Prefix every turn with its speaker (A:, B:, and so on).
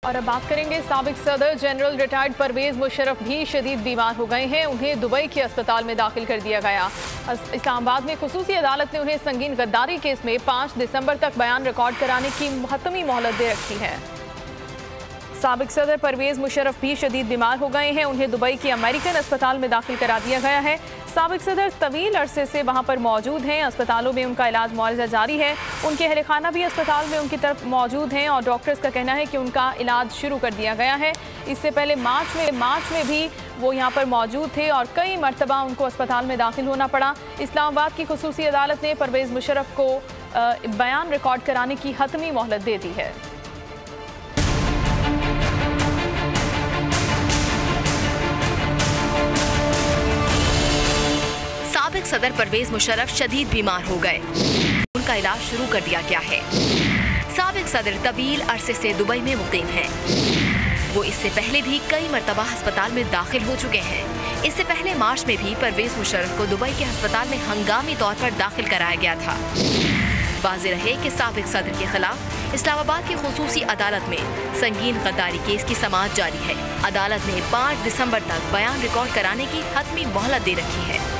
A: और अब बात करेंगे साबिक सदर जनरल रिटायर्ड परवेज मुशर्रफ भी शदीद बीमार हो गए हैं। उन्हें दुबई के अस्पताल में दाखिल कर दिया गया। इस्लामाबाद में खुसूसी अदालत ने उन्हें संगीन गद्दारी केस में 5 दिसंबर तक बयान रिकॉर्ड कराने की हतमी मोहलत दे रखी है। साबिक सदर परवेज मुशर्रफ भी शदीद बीमार हो गए हैं। उन्हें दुबई के अमेरिकन अस्पताल में दाखिल करा दिया गया है। साबिक सदर तवील अरसे से वहां पर मौजूद हैं। अस्पतालों में उनका इलाज मुआवजा जारी है। उनके अहल खाना भी अस्पताल में उनकी तरफ मौजूद हैं और डॉक्टर्स का कहना है कि उनका इलाज शुरू कर दिया गया है। इससे पहले मार्च में भी वो यहाँ पर मौजूद थे और कई मरतबा उनको अस्पताल में दाखिल होना पड़ा। इस्लामाबाद की खुसूसी अदालत ने परवेज मुशर्रफ को बयान रिकॉर्ड कराने की हतमी मोहलत दे दी है।
B: साबिक सदर परवेज मुशर्रफ शदीद बीमार हो गए। उनका इलाज शुरू कर दिया गया है। साबिक सदर तवील अरसे से दुबई में मुकीम हैं। वो इससे पहले भी कई मरतबा अस्पताल में दाखिल हो चुके हैं। इससे पहले मार्च में भी परवेज मुशर्रफ को दुबई के अस्पताल में हंगामी तौर पर दाखिल कराया गया था। वाज़ेह रहे कि साबिक सदर के खिलाफ इस्लामाबाद की खुसूसी अदालत में संगीन गद्दारी केस की समाअत जारी है। अदालत ने 5 दिसंबर तक बयान रिकॉर्ड कराने की हतमी मोहलत दे रखी है।